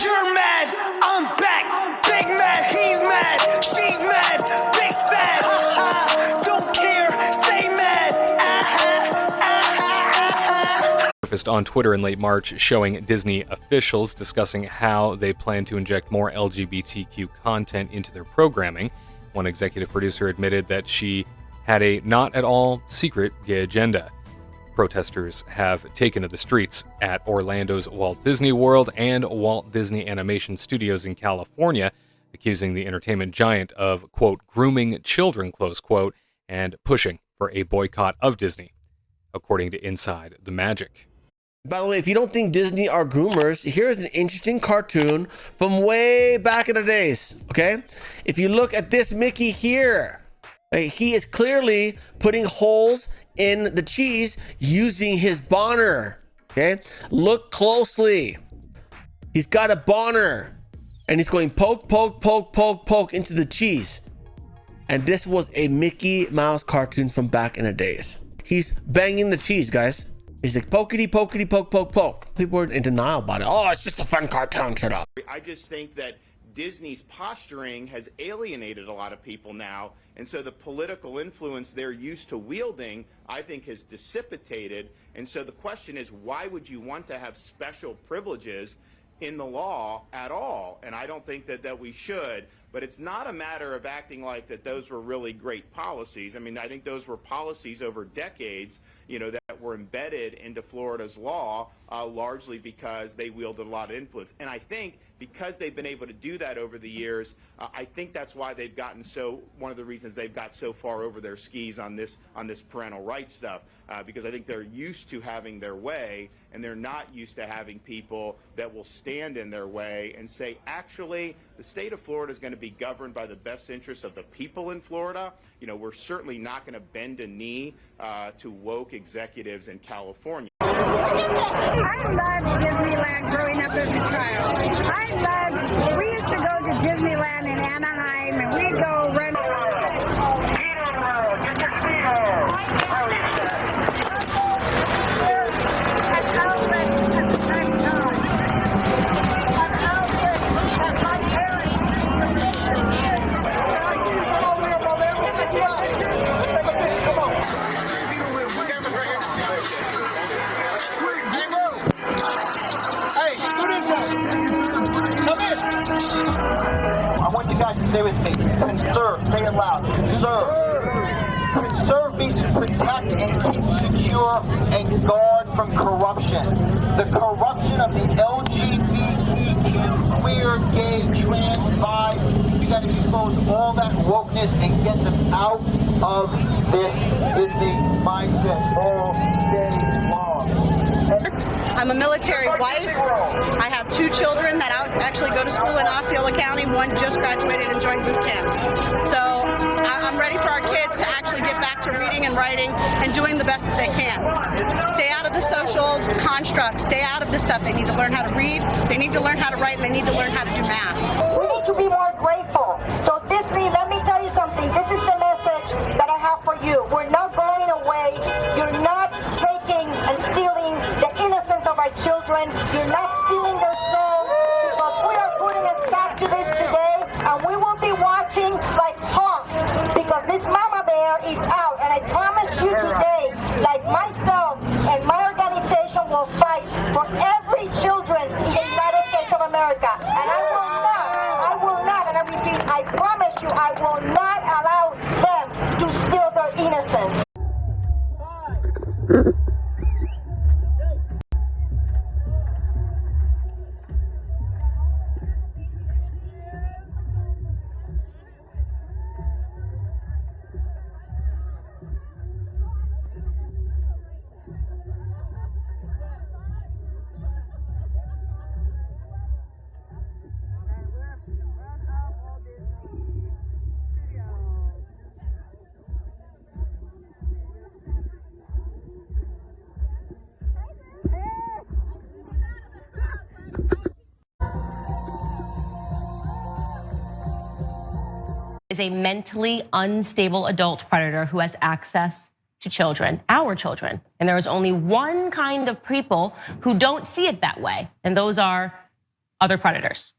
You're mad, I'm back. Big mad, he's mad, she's mad, big sad. Don't care, stay mad. Surfaced on Twitter in late March, showing Disney officials discussing how they plan to inject more LGBTQ content into their programming. One executive producer admitted that she had a not at all secret gay agenda. Protesters have taken to the streets at Orlando's Walt Disney World and Walt Disney Animation Studios in California, accusing the entertainment giant of, quote, grooming children, close quote, and pushing for a boycott of Disney, according to Inside the Magic. By the way, if you don't think Disney are groomers, here's an interesting cartoon from way back in the days, okay? If you look at this Mickey here, right, he is clearly putting holes in the cheese using his bonner, okay? Look closely. He's got a bonner and he's going poke, poke, poke, poke, poke into the cheese. And this was a Mickey Mouse cartoon from back in the days. He's banging the cheese, guys. He's like, pokety, pokety, poke, poke, poke. People were in denial about it. Oh, it's just a fun cartoon. Shut up. I just think that Disney's posturing has alienated a lot of people now. And so the political influence they're used to wielding, I think, has dissipated. And so the question is, why would you want to have special privileges in the law at all? And I don't think that we should. But it's not a matter of acting like that those were really great policies. I mean, I think those were policies over decades, you know, that were embedded into Florida's law, largely because they wielded a lot of influence. And I think because they've been able to do that over the years, I think that's why they've gotten one of the reasons they've got so far over their skis on this parental rights stuff, because I think they're used to having their way, and they're not used to having people that will stand in their way and say, actually, the state of Florida is going to be governed by the best interests of the people in Florida. You know, we're certainly not going to bend a knee to woke executives in California. I loved Disneyland growing up as a child. We used to go to Disneyland in Anaheim, and we'd go run. I want you guys to say with me, conserve, say it loud, conserve. Conserve means to protect and keep secure and guard from corruption. The corruption of the LGBTQ, queer, gay, trans, bi, we got to expose all that wokeness and get them out of this Disney mindset all day long. I'm a military wife. I have 2 children that actually go to school in Osceola County. One just graduated and joined boot camp. So I'm ready for our kids to actually get back to reading and writing and doing the best that they can. Stay out of the social construct. Stay out of this stuff. They need to learn how to read. They need to learn how to write, and they need to learn how to do math. We need to be more grateful. So Disney, let me tell you something. This is the message that I have for you. We're not going away. You're not taking and stealing the innocence of our children. You're not stealing their souls, because we are putting a stop to this today, and we will be watching like hawks, because this mama bear is out. And I promise you today, like myself and my organization will fight for every children in the United States of America. And I will not, and I repeat, I promise you, I will not allow them to steal their innocence. Is a mentally unstable adult predator who has access to children, our children. And there is only one kind of people who don't see it that way, and those are other predators.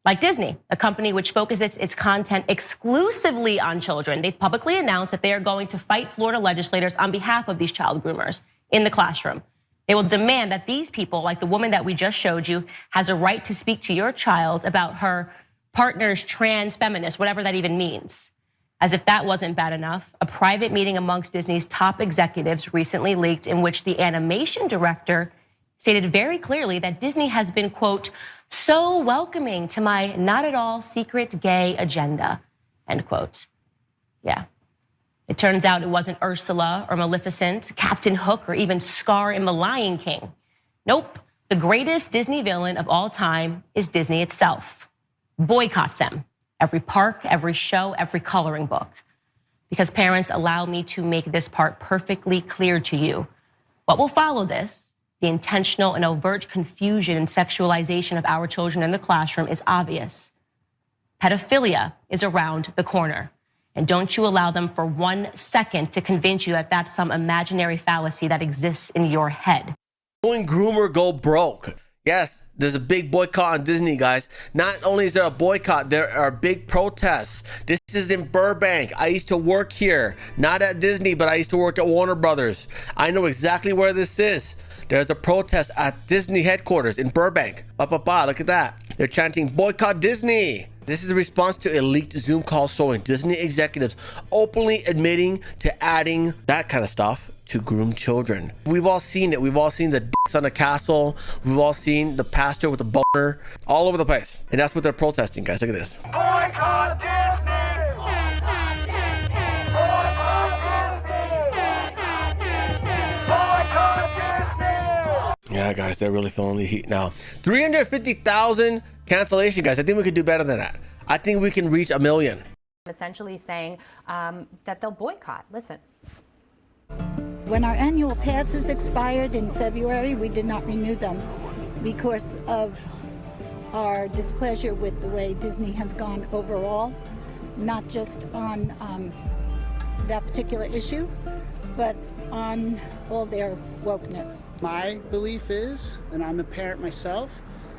Like Disney, a company which focuses its content exclusively on children. They've publicly announced that they are going to fight Florida legislators on behalf of these child groomers in the classroom. They will demand that these people, like the woman that we just showed you, has a right to speak to your child about her partner's trans feminist, whatever that even means. As if that wasn't bad enough, a private meeting amongst Disney's top executives recently leaked in which the animation director stated very clearly that Disney has been, quote, so welcoming to my not at all secret gay agenda, end quote. Yeah. It turns out it wasn't Ursula or Maleficent, Captain Hook, or even Scar in The Lion King. Nope, the greatest Disney villain of all time is Disney itself. Boycott them. Every park, every show, every coloring book. Because parents, allow me to make this part perfectly clear to you. What will follow this, the intentional and overt confusion and sexualization of our children in the classroom, is obvious. Pedophilia is around the corner. And don't you allow them for 1 second to convince you that that's some imaginary fallacy that exists in your head. Going groomer go broke. Yes, there's a big boycott on Disney, guys. Not only is there a boycott, there are big protests. This is in Burbank. I used to work here, not at Disney, but I used to work at Warner Brothers. I know exactly where this is. There's a protest at Disney headquarters in Burbank. Look at that. They're chanting boycott Disney. This is a response to a leaked Zoom call showing Disney executives openly admitting to adding that kind of stuff to groom children. We've all seen it. We've all seen the dicks on the castle. We've all seen the pastor with the boner all over the place. And that's what they're protesting, guys. Look at this. Boycott Disney! Boycott Disney! Yeah, guys, they're really feeling the heat now. 350,000 cancellation, guys. I think we could do better than that. I think we can reach 1 million. Essentially saying that they'll boycott. Listen. When our annual passes expired in February, we did not renew them because of our displeasure with the way Disney has gone overall, not just on that particular issue, but on all their wokeness. My belief is, and I'm a parent myself,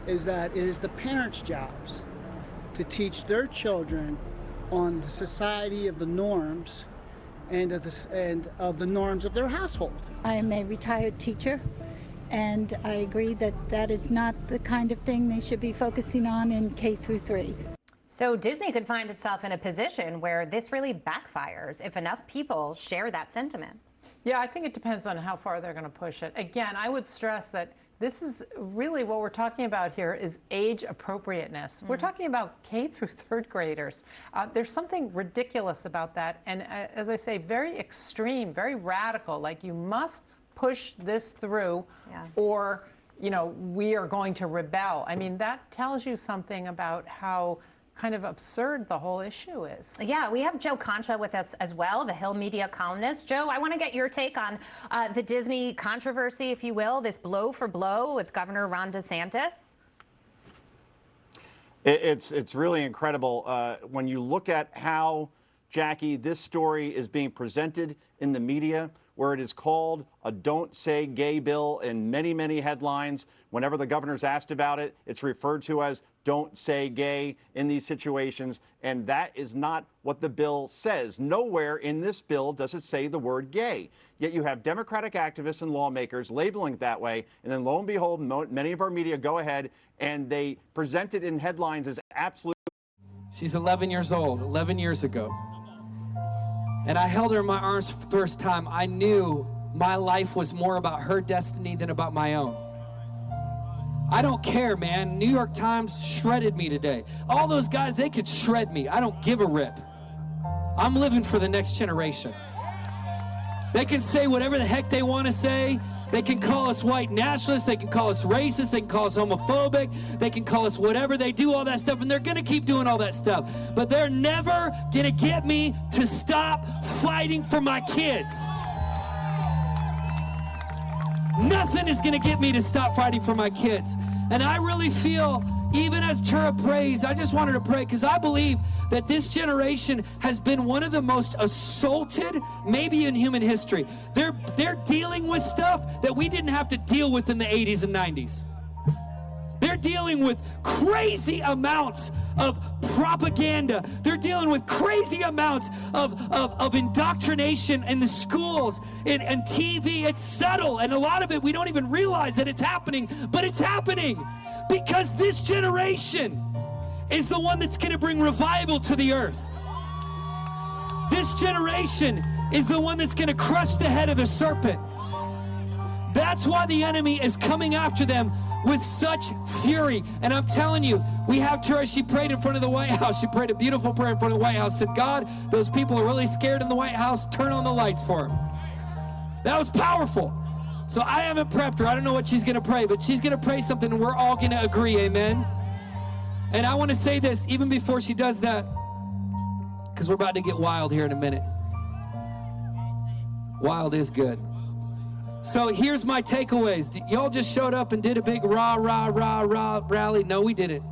is that it is the parents' jobs to teach their children on the society of the norms and of the norms of their household. I am a retired teacher, and I agree that that is not the kind of thing they should be focusing on in K through 3. So Disney could find itself in a position where this really backfires if enough people share that sentiment. Yeah, I think it depends on how far they're going to push it. Again, I would stress that this is really what we're talking about here is age appropriateness. We're talking about K through 3rd graders. There's something ridiculous about that. And as I say, very extreme, very radical, like you must push this through or, you know, we are going to rebel. I mean, that tells you something about how kind of absurd the whole issue is. Yeah, we have Joe Concha with us as well, the Hill Media columnist. Joe, I want to get your take on the Disney controversy, if you will, this blow for blow with Governor Ron DeSantis. It's really incredible when you look at how, Jackie, this story is being presented in the media, where it is called a Don't Say Gay bill in many, many headlines. Whenever the governor's asked about it, it's referred to as Don't Say Gay in these situations. And that is not what the bill says. Nowhere in this bill does it say the word gay. Yet you have Democratic activists and lawmakers labeling it that way. And then lo and behold, many of our media go ahead and they present it in headlines as absolute. She's 11 years old, 11 years ago. And I held her in my arms for the first time. I knew my life was more about her destiny than about my own. I don't care, man. New York Times shredded me today. All those guys, they could shred me. I don't give a rip. I'm living for the next generation. They can say whatever the heck they want to say. They can call us white nationalists, they can call us racist, they can call us homophobic, they can call us whatever, they do all that stuff, and they're gonna keep doing all that stuff. But they're never gonna get me to stop fighting for my kids. Nothing is gonna get me to stop fighting for my kids. And I really feel, even as Tura prays, I just wanted to pray, because I believe that this generation has been one of the most assaulted, maybe in human history. They're dealing with stuff that we didn't have to deal with in the 80s and 90s. They're dealing with crazy amounts of propaganda. They're dealing with crazy amounts of indoctrination in the schools and TV. It's subtle, and a lot of it we don't even realize that it's happening, but it's happening because this generation is the one that's going to bring revival to the earth. This generation is the one that's going to crush the head of the serpent. That's why the enemy is coming after them with such fury. And I'm telling you, we have Tara, she prayed in front of the White House. She prayed a beautiful prayer in front of the White House. Said, God, those people are really scared in the White House. Turn on the lights for them. That was powerful. So I haven't prepped her. I don't know what she's going to pray, but she's going to pray something and we're all going to agree, amen? And I want to say this even before she does that, because we're about to get wild here in a minute. Wild is good. So here's my takeaways. Y'all just showed up and did a big rah, rah, rah, rah rally. No, we didn't.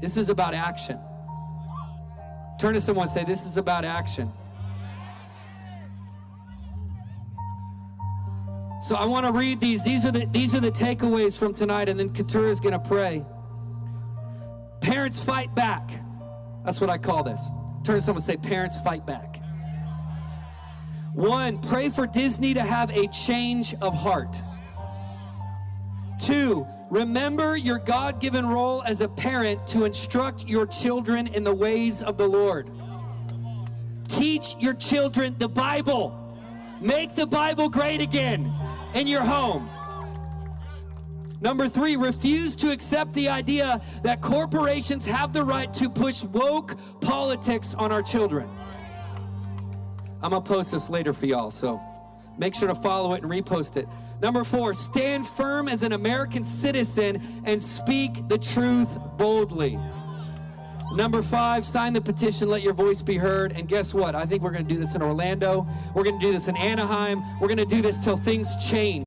This is about action. Turn to someone and say, this is about action. So I want to read these. These are the takeaways from tonight, and then Keturah is going to pray. Parents fight back. That's what I call this. Turn to someone and say, parents fight back. 1, pray for Disney to have a change of heart. 2, remember your God-given role as a parent to instruct your children in the ways of the Lord. Teach your children the Bible. Make the Bible great again in your home. Number 3, refuse to accept the idea that corporations have the right to push woke politics on our children. I'm going to post this later for y'all, so make sure to follow it and repost it. Number 4, stand firm as an American citizen and speak the truth boldly. Number 5, sign the petition, let your voice be heard. And guess what? I think we're going to do this in Orlando. We're going to do this in Anaheim. We're going to do this till things change.